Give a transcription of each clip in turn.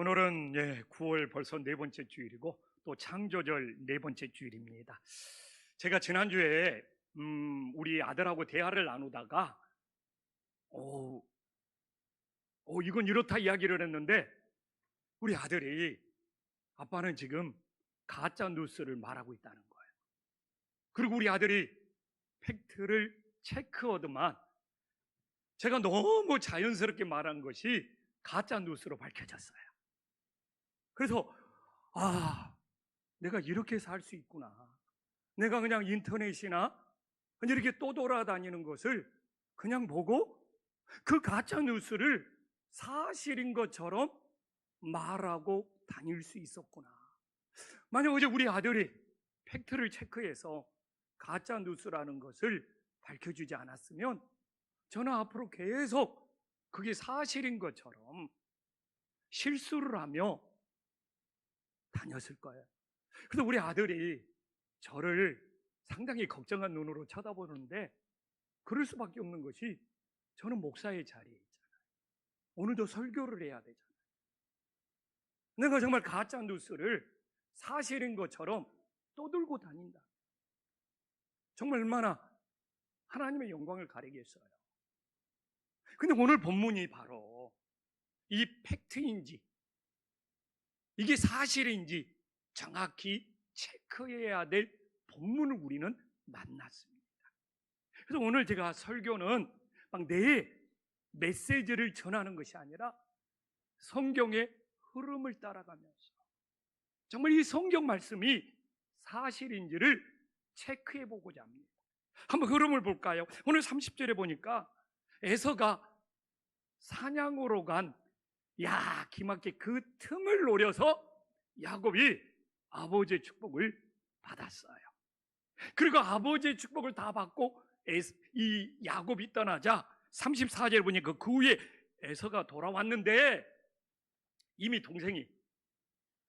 오늘은 9월 벌써 네 번째 주일이고 또 창조절 네 번째 주일입니다. 제가 지난주에 우리 아들하고 대화를 나누다가 이건 이렇다 이야기를 했는데 우리 아들이 아빠는 지금 가짜 뉴스를 말하고 있다는 거예요. 그리고 우리 아들이 팩트를 체크하더만 제가 너무 자연스럽게 말한 것이 가짜 뉴스로 밝혀졌어요. 그래서 내가 이렇게 살 수 있구나. 내가 그냥 인터넷이나 이렇게 또 돌아다니는 것을 그냥 보고 그 가짜 뉴스를 사실인 것처럼 말하고 다닐 수 있었구나. 만약 어제 우리 아들이 팩트를 체크해서 가짜 뉴스라는 것을 밝혀주지 않았으면 저는 앞으로 계속 그게 사실인 것처럼 실수를 하며 다녔을 거예요. 그래서 우리 아들이 저를 상당히 걱정한 눈으로 쳐다보는데 그럴 수밖에 없는 것이 저는 목사의 자리에 있잖아요. 오늘도 설교를 해야 되잖아요. 내가 정말 가짜 뉴스를 사실인 것처럼 떠들고 다닌다. 정말 얼마나 하나님의 영광을 가리겠어요. 근데 오늘 본문이 바로 이 팩트인지 이게 사실인지 정확히 체크해야 될 본문을 우리는 만났습니다. 그래서 오늘 제가 설교는 막 내 메시지를 전하는 것이 아니라 성경의 흐름을 따라가면서 정말 이 성경 말씀이 사실인지를 체크해 보고자 합니다. 한번 흐름을 볼까요? 오늘 30절에 보니까 에서가 사냥으로 간 기막히게 그 틈을 노려서 야곱이 아버지의 축복을 받았어요. 그리고 아버지의 축복을 다 받고 이 야곱이 떠나자 34절에 보니까 그 후에 에서가 돌아왔는데 이미 동생이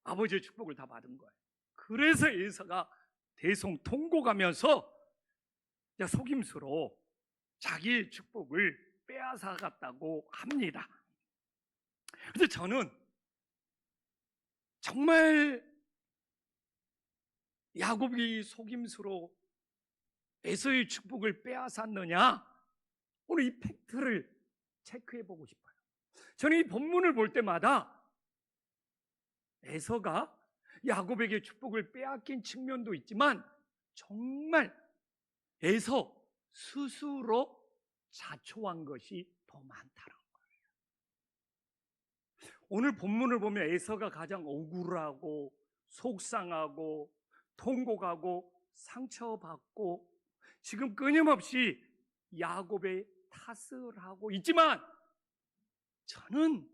아버지의 축복을 다 받은 거예요. 그래서 에서가 대성통곡하면서 속임수로 자기의 축복을 빼앗아갔다고 합니다. 그래서 저는 정말 야곱이 속임수로 에서의 축복을 빼앗았느냐? 오늘 이 팩트를 체크해 보고 싶어요. 저는 이 본문을 볼 때마다 에서가 야곱에게 축복을 빼앗긴 측면도 있지만 정말 에서 스스로 자초한 것이 더 많다는 거예요. 오늘 본문을 보면 에서가 가장 억울하고 속상하고 통곡하고 상처받고 지금 끊임없이 야곱의 탓을 하고 있지만 저는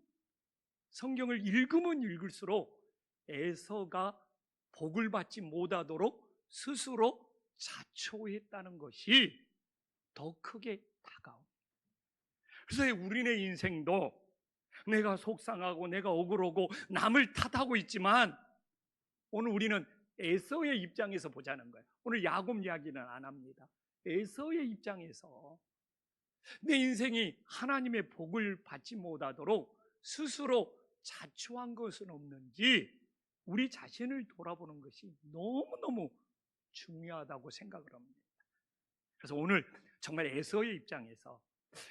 성경을 읽으면 읽을수록 에서가 복을 받지 못하도록 스스로 자초했다는 것이 더 크게 다가옵니다. 그래서 우리네 인생도 내가 속상하고 내가 억울하고 남을 탓하고 있지만 오늘 우리는 에서의 입장에서 보자는 거예요. 오늘 야곱 이야기는 안 합니다. 에서의 입장에서 내 인생이 하나님의 복을 받지 못하도록 스스로 자초한 것은 없는지 우리 자신을 돌아보는 것이 너무너무 중요하다고 생각을 합니다. 그래서 오늘 정말 에서의 입장에서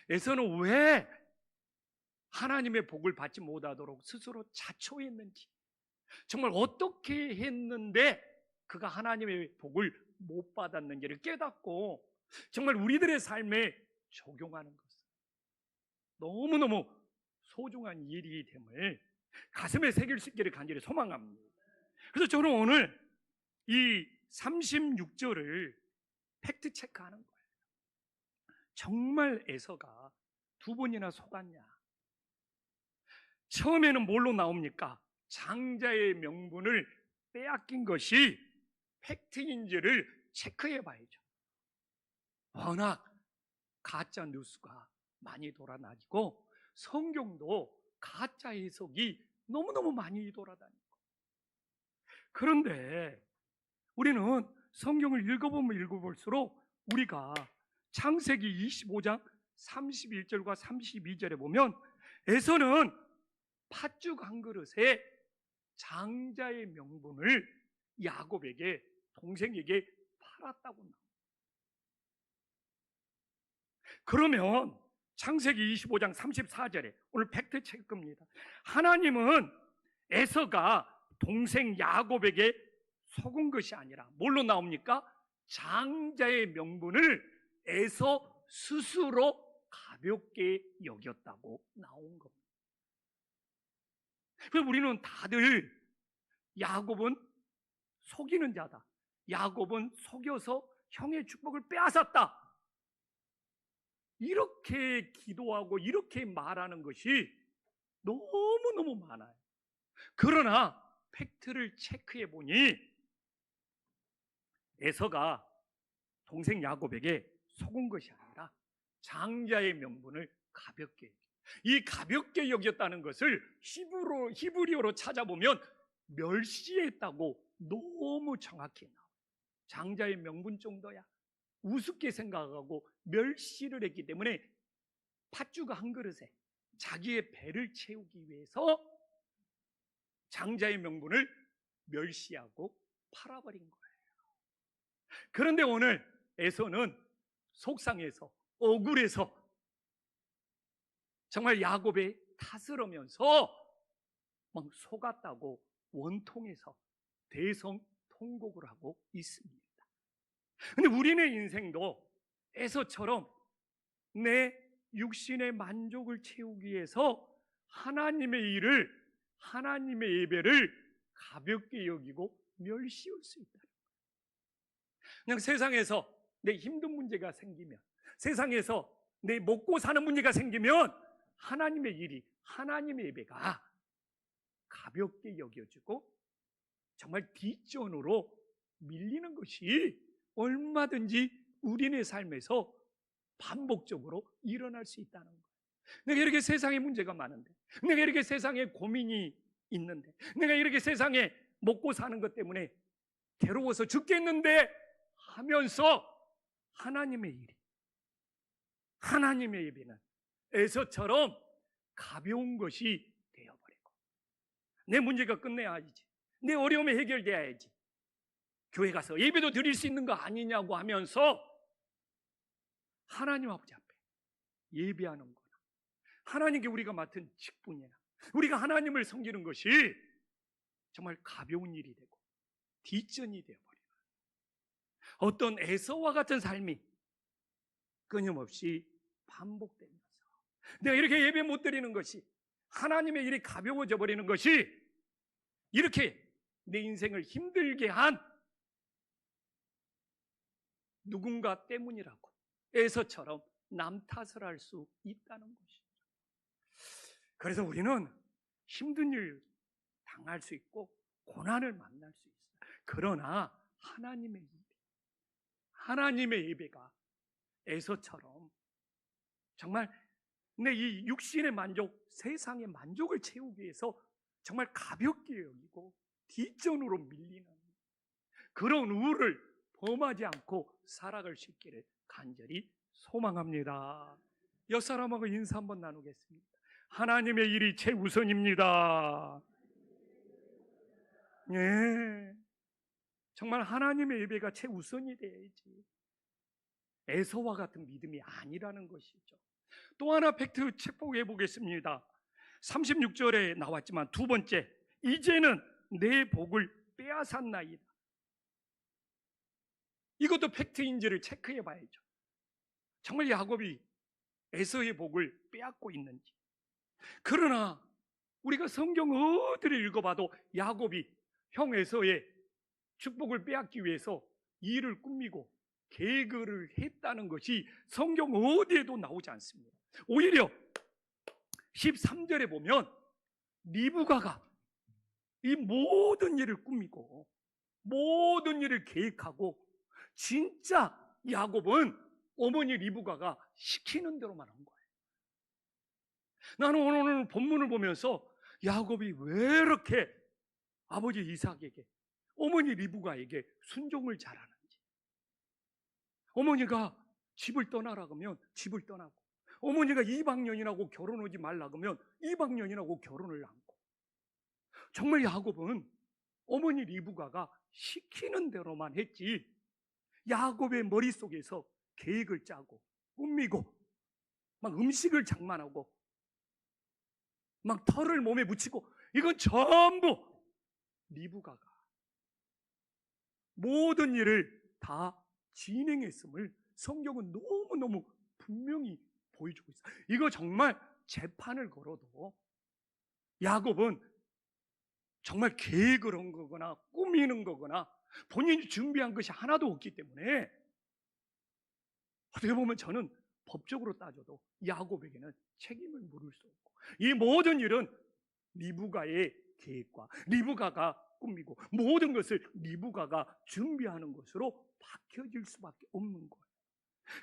에서는 왜 하나님의 복을 받지 못하도록 스스로 자초했는지, 정말 어떻게 했는데 그가 하나님의 복을 못 받았는지를 깨닫고 정말 우리들의 삶에 적용하는 것은 너무너무 소중한 일이 됨을 가슴에 새길 수 있기를 간절히 소망합니다. 그래서 저는 오늘 이 36절을 팩트 체크하는 거예요. 정말 에서가 두 번이나 속았냐? 처음에는 뭘로 나옵니까? 장자의 명분을 빼앗긴 것이 팩트인지를 체크해 봐야죠. 워낙 가짜 뉴스가 많이 돌아다니고 성경도 가짜 해석이 너무너무 많이 돌아다니고, 그런데 우리는 성경을 읽어보면 읽어볼수록 우리가 창세기 25장 31절과 32절에 보면 에서는 팥죽 한 그릇에 장자의 명분을 야곱에게, 동생에게 팔았다고 나옵니다. 그러면 창세기 25장 34절에 오늘 팩트 체크입니다. 하나님은 에서가 동생 야곱에게 속은 것이 아니라 뭘로 나옵니까? 장자의 명분을 에서 스스로 가볍게 여겼다고 나온 겁니다. 그래서 우리는 다들 야곱은 속이는 자다, 야곱은 속여서 형의 축복을 빼앗았다, 이렇게 기도하고 이렇게 말하는 것이 너무너무 많아요. 그러나 팩트를 체크해 보니 에서가 동생 야곱에게 속은 것이 아니라 장자의 명분을 가볍게, 이 가볍게 여겼다는 것을 히브리어로 찾아보면 멸시했다고 너무 정확히 나와요. 장자의 명분 정도야 우습게 생각하고 멸시를 했기 때문에 팥죽 한 그릇에 자기의 배를 채우기 위해서 장자의 명분을 멸시하고 팔아버린 거예요. 그런데 오늘 에서는 속상해서, 억울해서 정말 야곱의 탓을 하면서 막 속았다고 원통해서 대성통곡을 하고 있습니다. 근데 우리의 인생도 에서처럼 내 육신의 만족을 채우기 위해서 하나님의 일을, 하나님의 예배를 가볍게 여기고 멸시할 수 있다. 그냥 세상에서 내 힘든 문제가 생기면, 세상에서 내 먹고 사는 문제가 생기면 하나님의 일이, 하나님의 예배가 가볍게 여겨지고 정말 뒷전으로 밀리는 것이 얼마든지 우리의 삶에서 반복적으로 일어날 수 있다는 거예요. 내가 이렇게 세상에 문제가 많은데, 내가 이렇게 세상에 고민이 있는데, 내가 이렇게 세상에 먹고 사는 것 때문에 괴로워서 죽겠는데 하면서 하나님의 일이, 하나님의 예배는 에서처럼 가벼운 것이 되어버리고, 내 문제가 끝내야지, 내 어려움이 해결돼야지, 교회 가서 예배도 드릴 수 있는 거 아니냐고 하면서 하나님 아버지 앞에 예배하는 거나, 하나님께 우리가 맡은 직분이나 우리가 하나님을 섬기는 것이 정말 가벼운 일이 되고 뒷전이 되어버리는, 어떤 에서와 같은 삶이 끊임없이 반복되면서 내가 이렇게 예배 못 드리는 것이, 하나님의 일이 가벼워져 버리는 것이 이렇게 내 인생을 힘들게 한 누군가 때문이라고 에서처럼 남 탓을 할 수 있다는 것이죠. 그래서 우리는 힘든 일 당할 수 있고 고난을 만날 수 있어요. 그러나 하나님의 예배가 에서처럼 정말 내 이 육신의 만족, 세상의 만족을 채우기 위해서 정말 가볍게 여기고 뒷전으로 밀리는 그런 우를 범하지 않고 살아갈 수 있기를 간절히 소망합니다. 옆 사람하고 인사 한번 나누겠습니다. 하나님의 일이 최우선입니다. 예, 정말 하나님의 예배가 최우선이 돼야지 에서와 같은 믿음이 아니라는 것이죠. 또 하나 팩트 체크해 보겠습니다. 36절에 나왔지만 두 번째, 이제는 내 복을 빼앗았나이다. 이것도 팩트인지를 체크해 봐야죠. 정말 야곱이 에서의 복을 빼앗고 있는지. 그러나 우리가 성경 어디를 읽어봐도 야곱이 형 에서의 축복을 빼앗기 위해서 일을 꾸미고 계획을 했다는 것이 성경 어디에도 나오지 않습니다. 오히려 13절에 보면 리브가가 이 모든 일을 꾸미고 모든 일을 계획하고, 진짜 야곱은 어머니 리브가가 시키는 대로만 한 거예요. 나는 오늘 본문을 보면서 야곱이 왜 이렇게 아버지 이삭에게, 어머니 리브가에게 순종을 잘하는지, 어머니가 집을 떠나라 그러면 집을 떠나고, 어머니가 이방년인하고 결혼하지 말라 그러면 이방년인하고 결혼을 않고, 정말 야곱은 어머니 리브가가 시키는 대로만 했지, 야곱의 머릿속에서 계획을 짜고 꾸미고 막 음식을 장만하고 막 털을 몸에 묻히고, 이건 전부 리브가가 모든 일을 다 진행했음을 성경은 너무너무 분명히 보여주고 있어요. 이거 정말 재판을 걸어도 야곱은 정말 계획을 한 거거나 꾸미는 거거나 본인이 준비한 것이 하나도 없기 때문에, 어떻게 보면 저는 법적으로 따져도 야곱에게는 책임을 물을 수 없고, 이 모든 일은 리브가의 계획과 리브가가 꾸미고 모든 것을 리브가가 준비하는 것으로 밝혀질 수밖에 없는 거예요.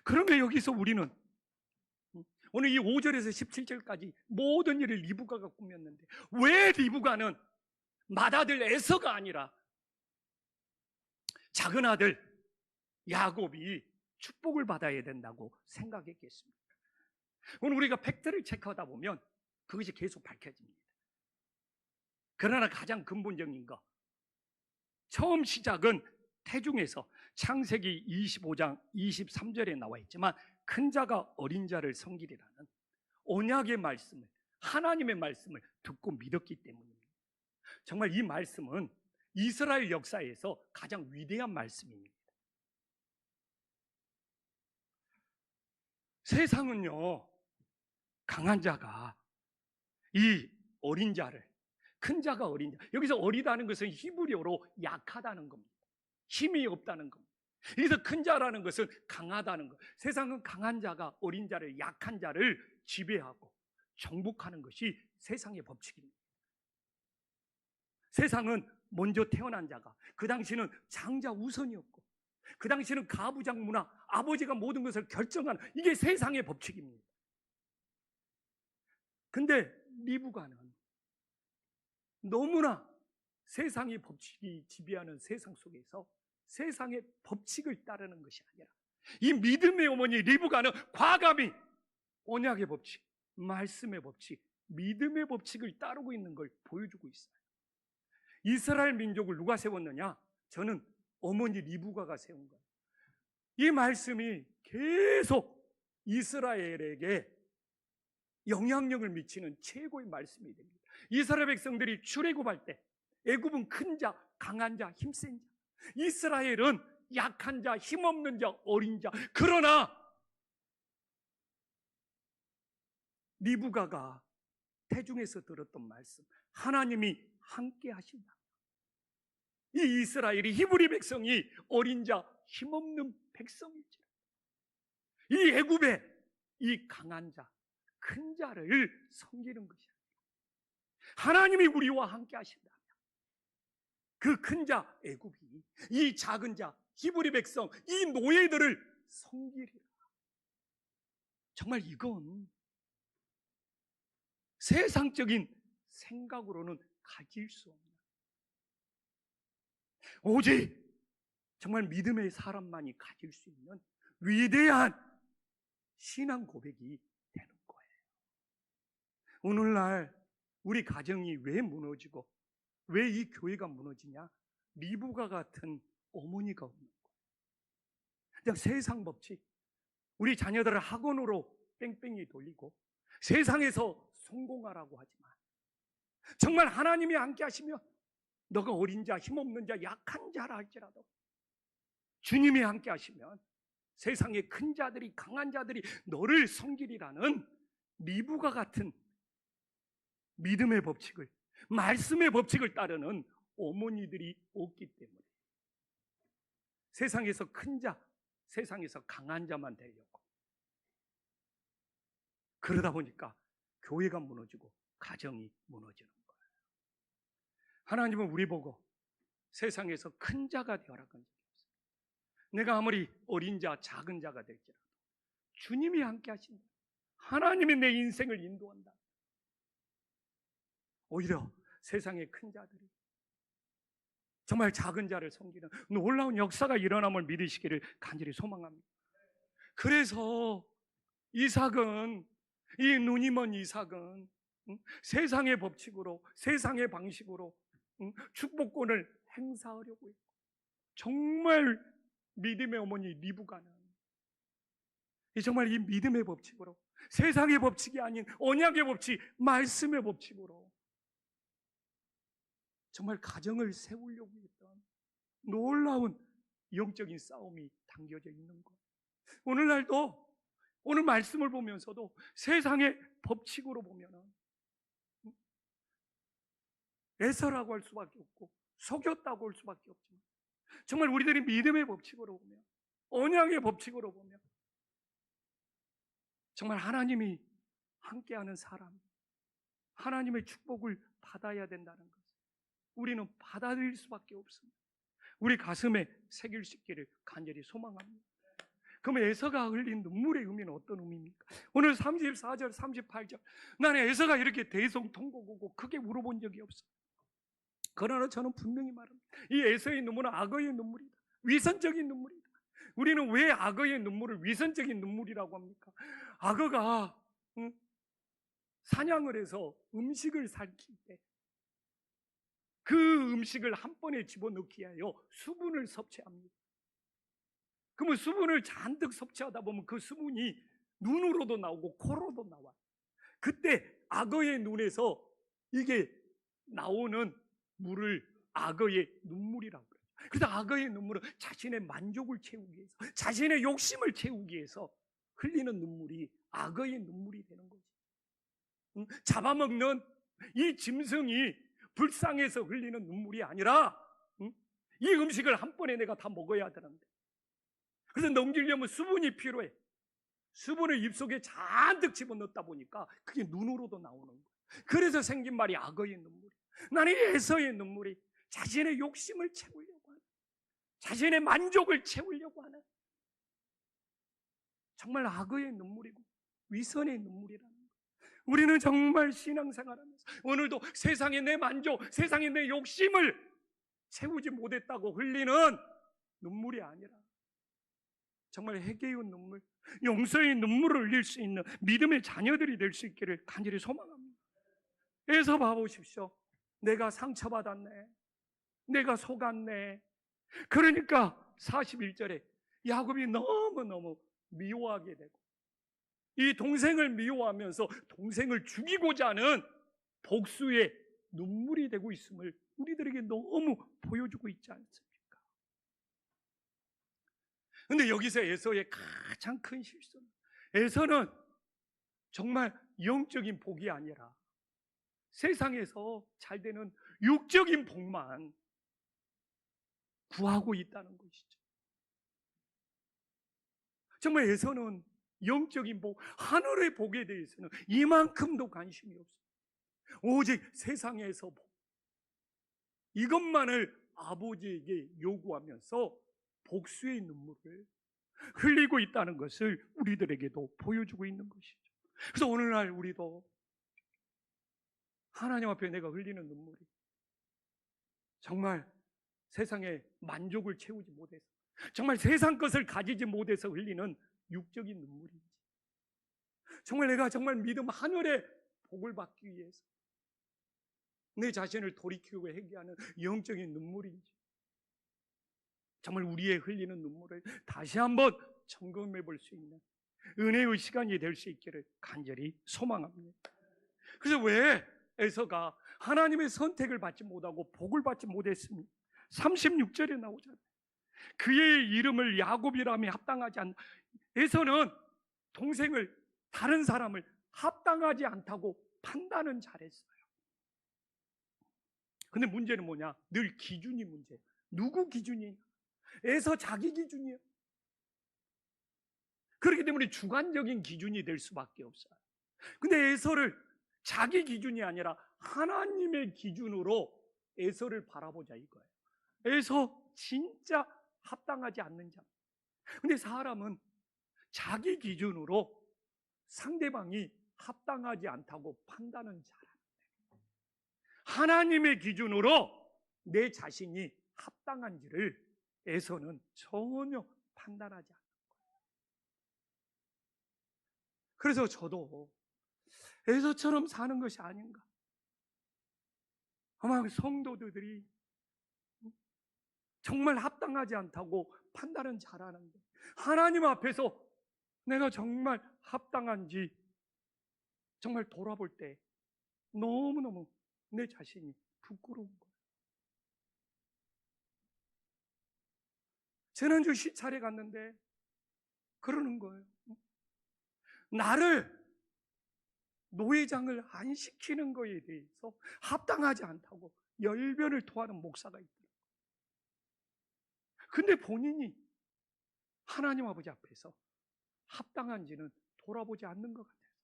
그러면 여기서 우리는 오늘 이 5절에서 17절까지 모든 일을 리브가가 꾸몄는데, 왜 리브가는 맏아들 에서가 아니라 작은 아들 야곱이 축복을 받아야 된다고 생각했겠습니까? 오늘 우리가 팩트를 체크하다 보면 그것이 계속 밝혀집니다. 그러나 가장 근본적인 거, 처음 시작은 태중에서 창세기 25장 23절에 나와 있지만, 큰 자가 어린 자를 섬기리라는 언약의 말씀을, 하나님의 말씀을 듣고 믿었기 때문입니다. 정말 이 말씀은 이스라엘 역사에서 가장 위대한 말씀입니다. 세상은요, 강한 자가 이 어린 자를, 큰 자가 어린 자, 여기서 어리다는 것은 히브리어로 약하다는 겁니다. 힘이 없다는 겁니다. 여기서 큰 자라는 것은 강하다는 것. 세상은 강한 자가 어린 자를, 약한 자를 지배하고 정복하는 것이 세상의 법칙입니다. 세상은 먼저 태어난 자가, 그 당시는 장자 우선이었고, 그 당시는 가부장문화, 아버지가 모든 것을 결정하는, 이게 세상의 법칙입니다. 근데 리브가는 너무나 세상의 법칙이 지배하는 세상 속에서 세상의 법칙을 따르는 것이 아니라, 이 믿음의 어머니 리브가는 과감히 언약의 법칙, 말씀의 법칙, 믿음의 법칙을 따르고 있는 걸 보여주고 있어요. 이스라엘 민족을 누가 세웠느냐? 저는 어머니 리브가가 세운 거예요. 이 말씀이 계속 이스라엘에게 영향력을 미치는 최고의 말씀이 됩니다. 이스라엘 백성들이 출애굽할 때 애굽은 큰 자, 강한 자, 힘센 자, 이스라엘은 약한 자, 힘없는 자, 어린 자. 그러나 리브가가 태중에서 들었던 말씀, 하나님이 함께 하신다. 이 이스라엘이, 히브리 백성이 어린 자, 힘없는 백성일지라, 이 애굽의 이 강한 자, 큰 자를 섬기는 것이 아니라 하나님이 우리와 함께 하신다면 그 큰 자 애굽이 이 작은 자 히브리 백성, 이 노예들을 섬기리라. 정말 이건 세상적인 생각으로는 가질 수 없는, 오직 정말 믿음의 사람만이 가질 수 있는 위대한 신앙 고백이 되는 거예요. 오늘날 우리 가정이 왜 무너지고 왜 이 교회가 무너지냐? 리브가 같은 어머니가 없는 거예요. 그냥 세상 법칙, 우리 자녀들을 학원으로 뺑뺑이 돌리고 세상에서 성공하라고 하지만, 정말 하나님이 함께 하시면 너가 어린 자, 힘없는 자, 약한 자라 할지라도 주님이 함께 하시면 세상의 큰 자들이, 강한 자들이 너를 섬기리라는 리브가 같은 믿음의 법칙을, 말씀의 법칙을 따르는 어머니들이 없기 때문에 세상에서 큰 자, 세상에서 강한 자만 되려고, 그러다 보니까 교회가 무너지고 가정이 무너지는 거예요. 하나님은 우리 보고 세상에서 큰 자가 되어라 건 적이 없어요. 내가 아무리 어린 자, 작은 자가 될지라도 주님이 함께 하신다. 하나님이 내 인생을 인도한다. 오히려 세상의 큰 자들이 정말 작은 자를 섬기는 놀라운 역사가 일어남을 믿으시기를 간절히 소망합니다. 그래서 이삭은, 이 눈이 먼 이삭은 세상의 법칙으로, 세상의 방식으로 축복권을 행사하려고 했고, 정말 믿음의 어머니 리브가는 정말 이 믿음의 법칙으로, 세상의 법칙이 아닌 언약의 법칙, 말씀의 법칙으로 정말 가정을 세우려고 했던 놀라운 영적인 싸움이 담겨져 있는 것. 오늘날도, 오늘 말씀을 보면서도 세상의 법칙으로 보면은 애서라고 할 수밖에 없고 속였다고 할 수밖에 없지만, 정말 우리들이 믿음의 법칙으로 보면, 언약의 법칙으로 보면 정말 하나님이 함께하는 사람, 하나님의 축복을 받아야 된다는 것을 우리는 받아들일 수밖에 없습니다. 우리 가슴에 새길 수 있기를 간절히 소망합니다. 그럼 에서가 흘린 눈물의 의미는 어떤 의미입니까? 오늘 34절, 38절, 나는 에서가 이렇게 대성통곡하고 크게 울어본 적이 없어요. 그러나 저는 분명히 말합니다. 이 에서의 눈물은 악어의 눈물이다. 위선적인 눈물이다. 우리는 왜 악어의 눈물을 위선적인 눈물이라고 합니까? 악어가 사냥을 해서 음식을 삼킬 때 그 음식을 한 번에 집어넣기 위하여 수분을 섭취합니다. 그러면 수분을 잔뜩 섭취하다 보면 그 수분이 눈으로도 나오고 코로도 나와요. 그때 악어의 눈에서 이게 나오는 물을 악어의 눈물이라고 그래요. 그래서 악어의 눈물은 자신의 만족을 채우기 위해서, 자신의 욕심을 채우기 위해서 흘리는 눈물이 악어의 눈물이 되는 거지. 잡아먹는 이 짐승이 불쌍해서 흘리는 눈물이 아니라 이 음식을 한 번에 내가 다 먹어야 되는데, 그래서 넘기려면 수분이 필요해. 수분을 입속에 잔뜩 집어넣다 보니까 그게 눈으로도 나오는 거예요. 그래서 생긴 말이 악어의 눈물이. 나는 에서의 눈물이 자신의 욕심을 채우려고 하는, 자신의 만족을 채우려고 하는 정말 악어의 눈물이고 위선의 눈물이라는 거예요. 우리는 정말 신앙생활하면서 오늘도 세상에 내 만족, 세상에 내 욕심을 채우지 못했다고 흘리는 눈물이 아니라 정말 회개의 눈물, 용서의 눈물을 흘릴 수 있는 믿음의 자녀들이 될 수 있기를 간절히 소망합니다. 에서 봐보십시오. 내가 상처받았네, 내가 속았네. 그러니까 41절에 야곱이 너무너무 미워하게 되고, 이 동생을 미워하면서 동생을 죽이고자 하는 복수의 눈물이 되고 있음을 우리들에게 너무 보여주고 있지 않습니까? 근데 여기서 에서의 가장 큰 실수는, 에서는 정말 영적인 복이 아니라 세상에서 잘 되는 육적인 복만 구하고 있다는 것이죠. 정말 에서는 영적인 복, 하늘의 복에 대해서는 이만큼도 관심이 없어요. 오직 세상에서 복, 이것만을 아버지에게 요구하면서 복수의 눈물을 흘리고 있다는 것을 우리들에게도 보여주고 있는 것이죠. 그래서 오늘날 우리도 하나님 앞에 내가 흘리는 눈물이 정말 세상의 만족을 채우지 못해서, 정말 세상 것을 가지지 못해서 흘리는 육적인 눈물인지, 정말 내가 정말 믿음 하늘의 복을 받기 위해서 내 자신을 돌이키고 회개하는 영적인 눈물인지, 정말 우리의 흘리는 눈물을 다시 한번 점검해 볼 수 있는 은혜의 시간이 될 수 있기를 간절히 소망합니다. 그래서 왜 에서가 하나님의 선택을 받지 못하고 복을 받지 못했습니까? 36절에 나오잖아요. 그의 이름을 야곱이라며 합당하지 않. 에서는 동생을, 다른 사람을 합당하지 않다고 판단은 잘했어요. 근데 문제는 뭐냐? 늘 기준이 문제예요. 누구 기준이냐? 에서 자기 기준이에요. 그렇기 때문에 주관적인 기준이 될 수밖에 없어요. 근데 에서를 자기 기준이 아니라 하나님의 기준으로 에서를 바라보자 이거예요. 에서 진짜 합당하지 않는 자. 근데 사람은 자기 기준으로 상대방이 합당하지 않다고 판단은 잘하는데, 하나님의 기준으로 내 자신이 합당한지를 에서는 전혀 판단하지 않는 거예요. 그래서 저도 에서처럼 사는 것이 아닌가. 아마 성도들이 정말 합당하지 않다고 판단은 잘하는데 하나님 앞에서 내가 정말 합당한지 정말 돌아볼 때 너무너무 내 자신이 부끄러운 거예요. 지난주 시찰에 갔는데 그러는 거예요. 나를 노회장을 안 시키는 거에 대해서 합당하지 않다고 열변을 토하는 목사가 있더라고요. 근데 본인이 하나님 아버지 앞에서 합당한지는 돌아보지 않는 것 같아요.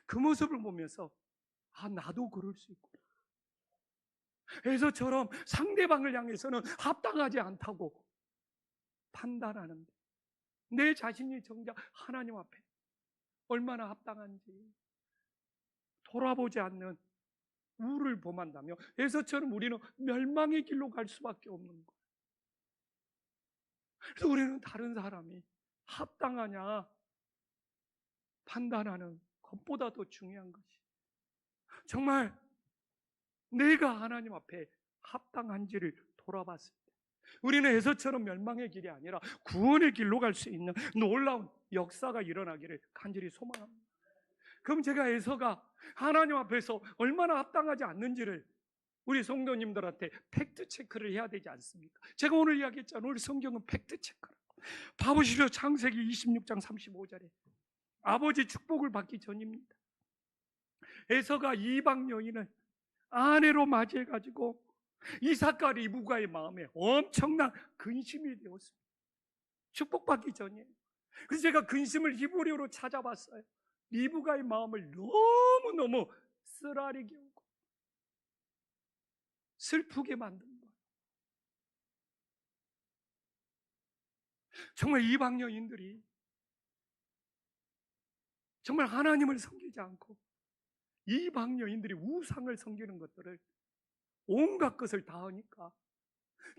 그 모습을 보면서 나도 그럴 수 있구나. 에서처럼 상대방을 향해서는 합당하지 않다고 판단하는데 내 자신이 정작 하나님 앞에 얼마나 합당한지 돌아보지 않는 우를 범한다며 에서처럼 우리는 멸망의 길로 갈 수밖에 없는 거예요. 그래서 우리는 다른 사람이 합당하냐 판단하는 것보다 더 중요한 것이 정말 내가 하나님 앞에 합당한지를 돌아봤을 때 우리는 에서처럼 멸망의 길이 아니라 구원의 길로 갈 수 있는 놀라운 역사가 일어나기를 간절히 소망합니다. 그럼 제가 에서가 하나님 앞에서 얼마나 합당하지 않는지를 우리 성도님들한테 팩트 체크를 해야 되지 않습니까? 제가 오늘 이야기했잖아요. 우리 성경은 팩트 체크라고. 봐보시죠. 창세기 26장 35절에 아버지 축복을 받기 전입니다. 에서가 이방 여인을 아내로 맞이해가지고 이삭과 리브가의 마음에 엄청난 근심이 되었습니다. 축복받기 전이에요. 그래서 제가 근심을 히브리어로 찾아봤어요. 리브가의 마음을 너무너무 쓰라리게 하고 슬프게 만든 거예요. 정말 이방 여인들이 정말 하나님을 섬기지 않고 이방 여인들이 우상을 섬기는 것들을 온갖 것을 다 하니까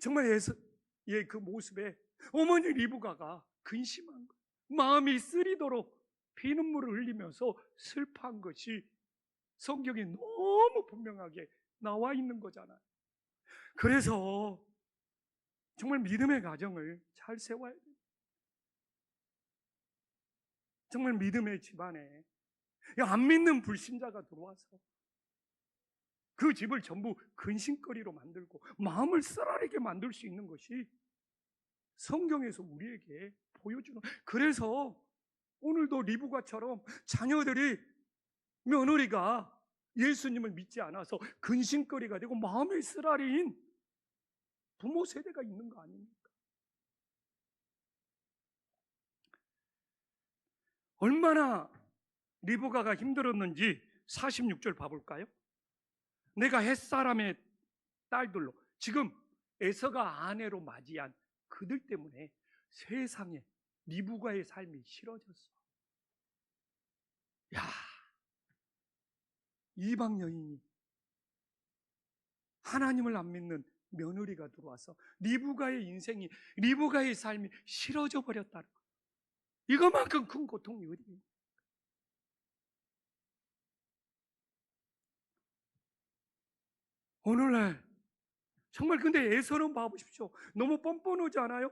정말 에서의 그 모습에 어머니 리브가가 근심한 거예요. 마음이 쓰리도록 피눈물을 흘리면서 슬퍼한 것이 성경에 너무 분명하게 나와 있는 거잖아요. 그래서 정말 믿음의 가정을 잘 세워야 돼요. 정말 믿음의 집안에 안 믿는 불신자가 들어와서 그 집을 전부 근심거리로 만들고 마음을 쓰라리게 만들 수 있는 것이 성경에서 우리에게 보여주는. 그래서 오늘도 리브가처럼 자녀들이 며느리가 예수님을 믿지 않아서 근심거리가 되고 마음이 쓰라린 부모 세대가 있는 거 아닙니까? 얼마나 리브가가 힘들었는지 46절 봐볼까요? 내가 햇사람의 딸들로 지금 에서가 아내로 맞이한 그들 때문에 세상에 리브가의 삶이 싫어졌어. 야, 이방 여인이 하나님을 안 믿는 며느리가 들어와서 리브가의 인생이 리브가의 삶이 싫어져 버렸다는 거예요. 이것만큼 큰 고통이 어디 있는 거예요? 오늘날 정말 근데 에서는 봐보십시오. 너무 뻔뻔하지 않아요?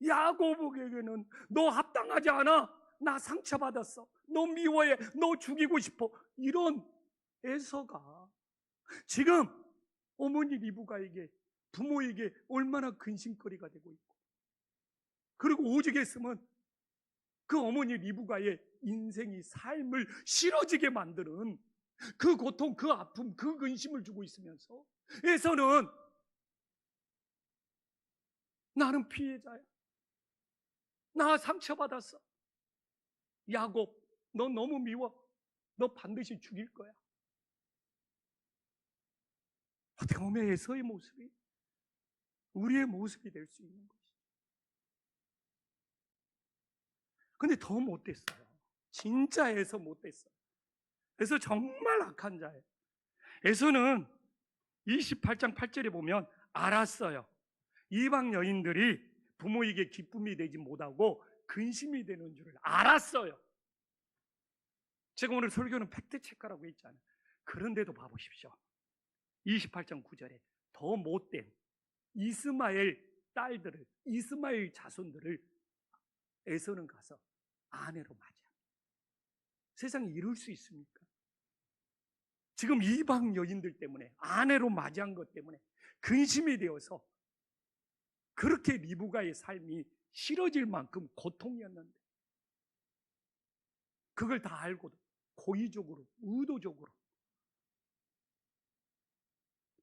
야고보에게는 너 합당하지 않아. 나 상처받았어. 너 미워해. 너 죽이고 싶어. 이런 에서가 지금 어머니 리브가에게 부모에게 얼마나 근심거리가 되고 있고 그리고 오직 했으면 그 어머니 리브가의 인생이 삶을 싫어지게 만드는 그 고통, 그 아픔, 그 근심을 주고 있으면서 에서는 나는 피해자야. 나 상처받았어. 야곱, 너 너무 미워. 너 반드시 죽일 거야. 어떻게 보면 에서의 모습이 우리의 모습이 될 수 있는 것이죠. 근데 더 못됐어요. 진짜 에서 못됐어요. 에서 정말 악한 자예요. 에서는 28장 8절에 보면 알았어요. 이방 여인들이 부모에게 기쁨이 되지 못하고 근심이 되는 줄을 알았어요. 제가 오늘 설교는 팩트체크라고 했잖아요. 그런데도 봐보십시오. 28장 9절에 더 못된 이스마엘 딸들을, 이스마엘 자손들을 에서는 가서 아내로 맞이합니다. 세상에 이룰 수 있습니까? 지금 이방 여인들 때문에, 아내로 맞이한 것 때문에 근심이 되어서 그렇게 리브가의 삶이 싫어질 만큼 고통이었는데, 그걸 다 알고도 고의적으로, 의도적으로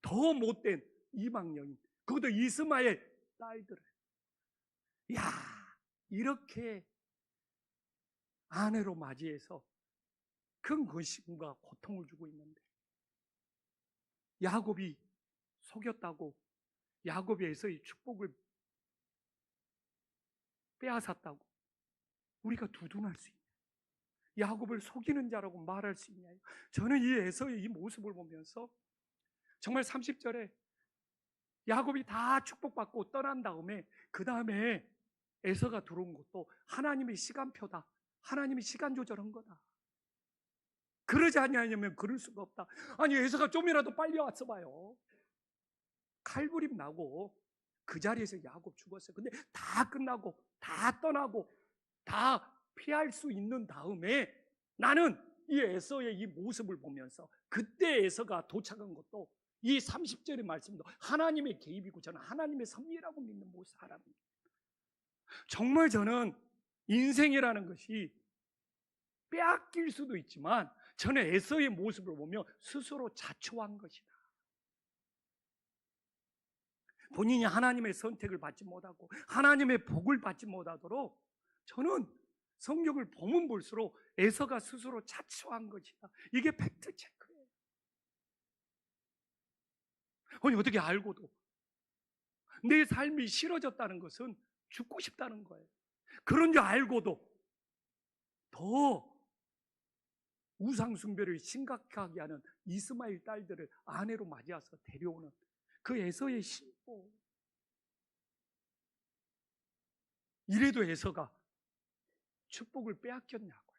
더 못된 이방 여인, 그것도 이스마엘 딸들을, 야, 이렇게 아내로 맞이해서 큰 근심과 고통을 주고 있는데, 야곱이 속였다고, 야곱이 에서의 축복을 빼앗았다고 우리가 두둔할 수 있냐? 야곱을 속이는 자라고 말할 수 있냐요? 저는 이 에서의 이 모습을 보면서 정말 30절에 야곱이 다 축복받고 떠난 다음에, 그 다음에 에서가 들어온 것도 하나님의 시간표다, 하나님이 시간 조절한 거다. 그러지 않냐면 그럴 수가 없다. 아니, 에서가 좀이라도 빨리 왔어 봐요. 칼부림 나고 그 자리에서 야곱 죽었어요. 근데 다 끝나고 다 떠나고 다 피할 수 있는 다음에 나는 이 에서의 이 모습을 보면서, 그때 에서가 도착한 것도 이 30절의 말씀도 하나님의 개입이고 저는 하나님의 섭리라고 믿는 사람입니다. 정말 저는 인생이라는 것이 빼앗길 수도 있지만, 저는 에서의 모습을 보며 스스로 자초한 것이다. 본인이 하나님의 선택을 받지 못하고 하나님의 복을 받지 못하도록, 저는 성경을 보면 볼수록 에서가 스스로 자초한 것이다. 이게 팩트 체크예요. 아니, 어떻게 알고도 내 삶이 싫어졌다는 것은 죽고 싶다는 거예요. 그런 줄 알고도 더 우상숭배를 심각하게 하는 이스마엘 딸들을 아내로 맞이해서 데려오는 그 에서의 신보. 이래도 에서가 축복을 빼앗겼냐고요.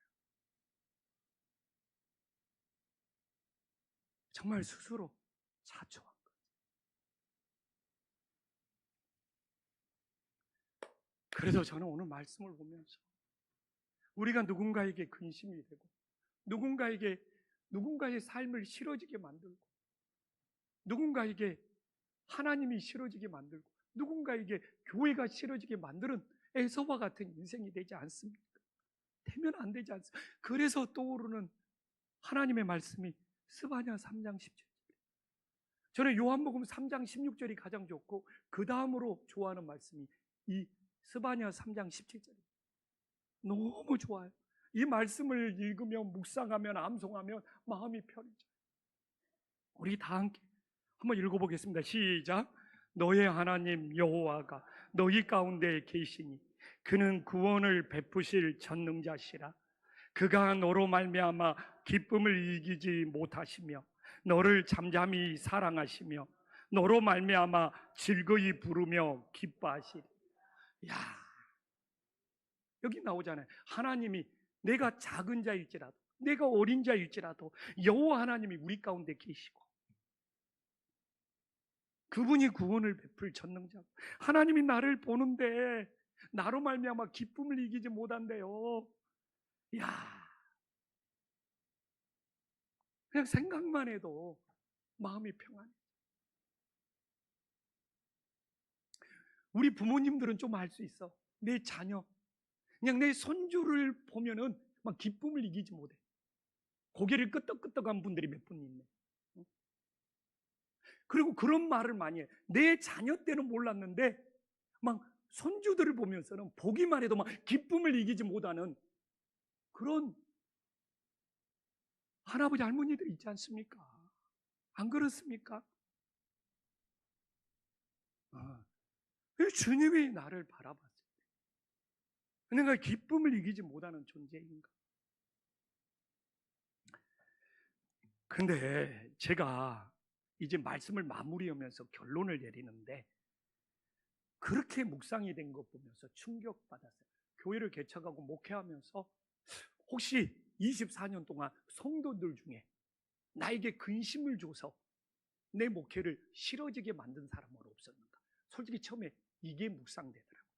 정말 스스로 자초한 거죠. 그래서 저는 오늘 말씀을 보면서 우리가 누군가에게 근심이 되고, 누군가의 삶을 싫어지게 만들고, 누군가에게 하나님이 싫어지게 만들고, 누군가에게 교회가 싫어지게 만드는 에서와 같은 인생이 되지 않습니까? 되면 안 되지 않습니까? 그래서 떠오르는 하나님의 말씀이 스바냐 3장 17절. 저는 요한복음 3장 16절이 가장 좋고, 그 다음으로 좋아하는 말씀이 이 스바냐 3장 17절입니다. 너무 좋아요. 이 말씀을 읽으면, 묵상하면, 암송하면 마음이 편해져요. 우리 다 함께 한번 읽어보겠습니다. 시작. 너의 하나님 여호와가 너희 가운데 계시니 그는 구원을 베푸실 전능자시라. 그가 너로 말미암아 기쁨을 이기지 못하시며 너를 잠잠히 사랑하시며 너로 말미암아 즐거이 부르며 기뻐하시리. 야, 여기 나오잖아요. 하나님이, 내가 작은 자일지라도, 내가 어린 자일지라도 여호와 하나님이 우리 가운데 계시고, 그분이 구원을 베풀 전능자. 하나님이 나를 보는데 나로 말미암아 기쁨을 이기지 못한대요. 야, 그냥 생각만 해도 마음이 평안해. 우리 부모님들은 좀 알 수 있어. 내 자녀, 그냥 내 손주를 보면은 막 기쁨을 이기지 못해. 고개를 끄덕끄덕한 분들이 몇 분 있네. 그리고 그런 말을 많이 해. 내 자녀 때는 몰랐는데 막 손주들을 보면서는 보기만 해도 막 기쁨을 이기지 못하는 그런 할아버지 할머니들 있지 않습니까? 안 그렇습니까? 주님이 나를 바라봤어요. 내가 기쁨을 이기지 못하는 존재인가? 근데 제가 이제 말씀을 마무리하면서 결론을 내리는데, 그렇게 묵상이 된 것 보면서 충격받았어요. 교회를 개척하고 목회하면서 혹시 24년 동안 성도들 중에 나에게 근심을 줘서 내 목회를 싫어지게 만든 사람은 없었는가? 솔직히 처음에 이게 묵상되더라고요.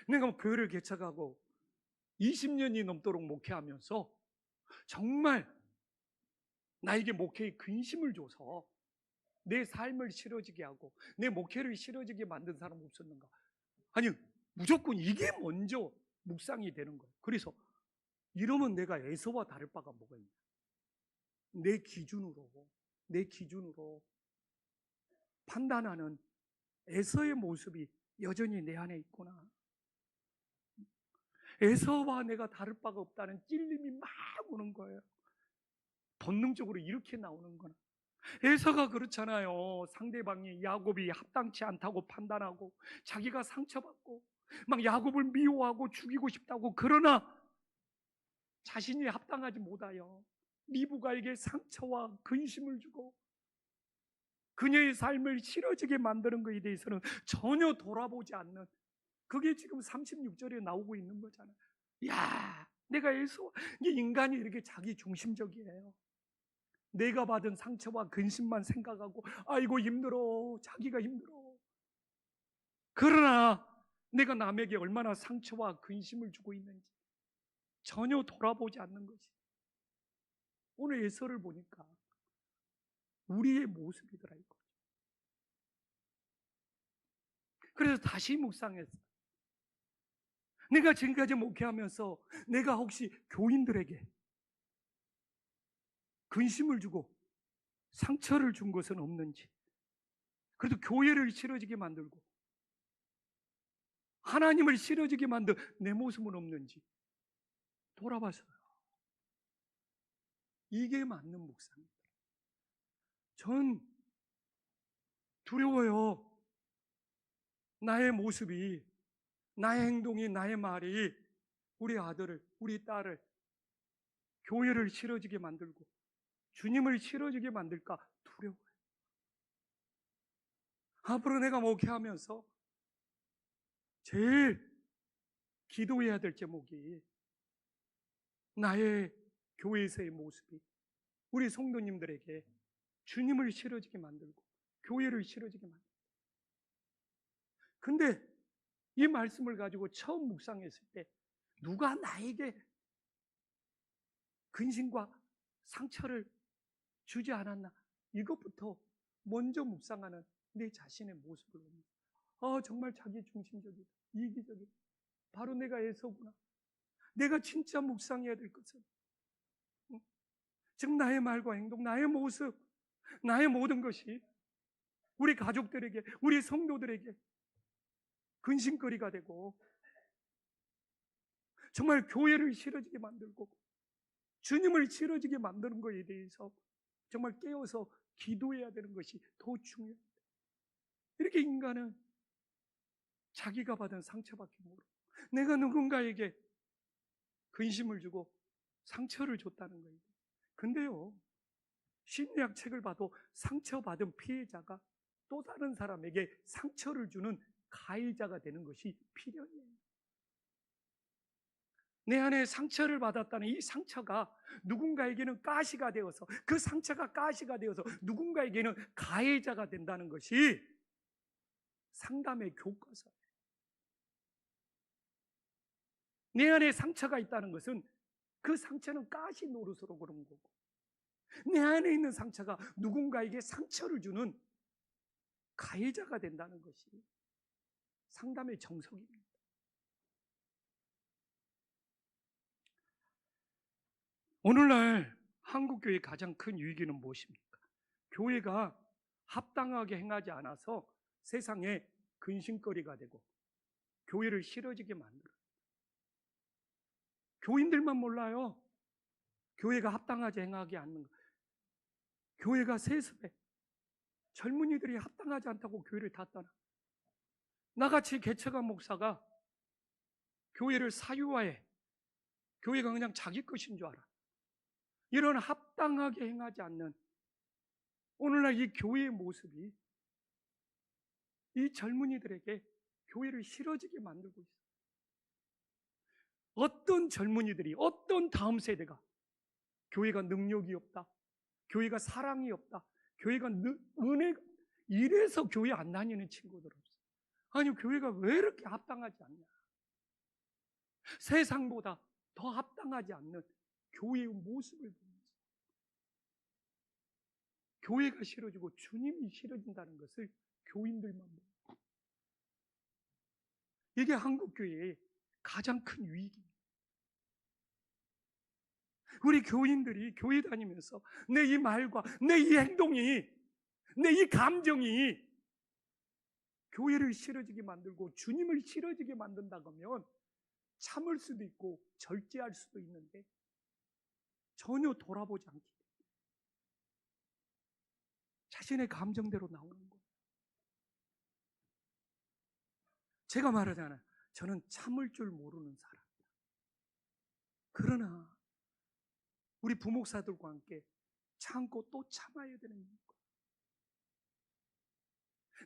내가 교회를 개척하고 20년이 넘도록 목회하면서 정말 나에게 목회에 근심을 줘서 내 삶을 싫어지게 하고 내 목회를 싫어지게 만든 사람은 없었는가? 아니, 무조건 이게 먼저 묵상이 되는 거예요. 그래서 이러면 내가 에서와 다를 바가 뭐가 있냐? 내 기준으로 판단하는 에서의 모습이 여전히 내 안에 있구나. 에서와 내가 다를 바가 없다는 찔림이 막 오는 거예요. 본능적으로 이렇게 나오는 거나. 에서가 그렇잖아요. 상대방이 야곱이 합당치 않다고 판단하고 자기가 상처받고 막 야곱을 미워하고 죽이고 싶다고, 그러나 자신이 합당하지 못하여 리브가에게 상처와 근심을 주고 그녀의 삶을 싫어지게 만드는 것에 대해서는 전혀 돌아보지 않는, 그게 지금 36절에 나오고 있는 거잖아요. 야, 내가 에서, 인간이 이렇게 자기 중심적이에요. 내가 받은 상처와 근심만 생각하고 아이고 힘들어, 자기가 힘들어. 그러나 내가 남에게 얼마나 상처와 근심을 주고 있는지 전혀 돌아보지 않는 것이 오늘 에서를 보니까 우리의 모습이더라 이거죠. 그래서 다시 묵상했어요. 내가 지금까지 목회하면서 내가 혹시 교인들에게 근심을 주고 상처를 준 것은 없는지, 그래도 교회를 싫어지게 만들고 하나님을 싫어지게 만든 내 모습은 없는지 돌아봐서요. 이게 맞는 묵상입니다. 전 두려워요. 나의 모습이, 나의 행동이, 나의 말이 우리 아들을, 우리 딸을 교회를 싫어지게 만들고 주님을 싫어지게 만들까 두려워요. 앞으로 내가 목회하면서 제일 기도해야 될 제목이 나의 교회에서의 모습이 우리 성도님들에게 주님을 싫어지게 만들고 교회를 싫어지게 만들고. 근데 이 말씀을 가지고 처음 묵상했을 때 누가 나에게 근심과 상처를 주지 않았나, 이것부터 먼저 묵상하는 내 자신의 모습을 봅니다. 정말 자기 중심적이다, 이기적이다. 바로 내가 에서구나. 내가 진짜 묵상해야 될 것은 지금 나의 말과 행동, 나의 모습, 나의 모든 것이 우리 가족들에게, 우리 성도들에게 근심거리가 되고 정말 교회를 싫어지게 만들고 주님을 싫어지게 만드는 것에 대해서 정말 깨어서 기도해야 되는 것이 더 중요합니다. 이렇게 인간은 자기가 받은 상처밖에 모르고 내가 누군가에게 근심을 주고 상처를 줬다는 거예요. 근데요, 심리학 책을 봐도 상처받은 피해자가 또 다른 사람에게 상처를 주는 가해자가 되는 것이 필연이에요. 내 안에 상처를 받았다는 이 상처가 누군가에게는 가시가 되어서, 그 상처가 가시가 되어서 누군가에게는 가해자가 된다는 것이 상담의 교과서예요. 내 안에 상처가 있다는 것은 그 상처는 가시 노릇으로 그런 거고, 내 안에 있는 상처가 누군가에게 상처를 주는 가해자가 된다는 것이 상담의 정석입니다. 오늘날 한국교회의 가장 큰 위기는 무엇입니까? 교회가 합당하게 행하지 않아서 세상에 근심거리가 되고 교회를 싫어지게 만들어요. 교인들만 몰라요. 교회가 합당하지 행하지 않는 것. 교회가 세습해. 젊은이들이 합당하지 않다고 교회를 다 떠나. 나같이 개척한 목사가 교회를 사유화해. 교회가 그냥 자기 것인 줄 알아. 이런 합당하게 행하지 않는 오늘날 이 교회의 모습이 이 젊은이들에게 교회를 싫어지게 만들고 있어요. 어떤 젊은이들이, 어떤 다음 세대가 교회가 능력이 없다, 교회가 사랑이 없다, 교회가 은혜가, 이래서 교회 안 다니는 친구들 없어. 아니, 교회가 왜 이렇게 합당하지 않냐? 세상보다 더 합당하지 않는 교회의 모습을 보면서 교회가 싫어지고 주님이 싫어진다는 것을 교인들만 보고, 이게 한국교회의 가장 큰 위기입니다. 우리 교인들이 교회 다니면서 내 이 말과 내 이 행동이, 내 이 감정이 교회를 싫어지게 만들고 주님을 싫어지게 만든다고 하면 참을 수도 있고 절제할 수도 있는데 전혀 돌아보지 않기 때문에 자신의 감정대로 나오는 거예요. 제가 말하잖아요. 저는 참을 줄 모르는 사람이다. 그러나 우리 부목사들과 함께 참고 또 참아야 되는 이유가,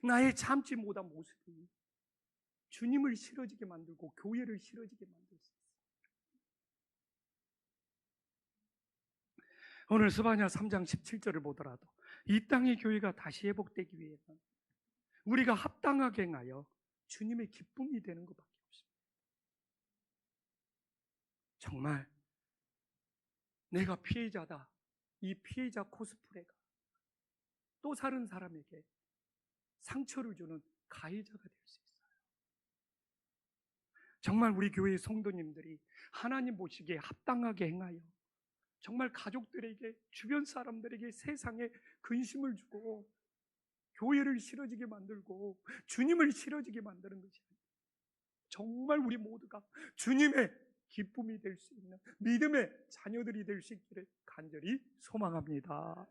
나의 참지 못한 모습이 주님을 싫어지게 만들고 교회를 싫어지게 만들 수 있어요. 오늘 스바냐 3장 17절을 보더라도 이 땅의 교회가 다시 회복되기 위해서는 우리가 합당하게 행하여 주님의 기쁨이 되는 것밖에 없습니다. 정말 내가 피해자다, 이 피해자 코스프레가 또 다른 사람에게 상처를 주는 가해자가 될 수 있어요. 정말 우리 교회의 성도님들이 하나님 보시기에 합당하게 행하여 정말 가족들에게, 주변 사람들에게 세상에 근심을 주고 교회를 싫어지게 만들고 주님을 싫어지게 만드는 것이 아니라 정말 우리 모두가 주님의 기쁨이 될 수 있는 믿음의 자녀들이 될 수 있기를 간절히 소망합니다.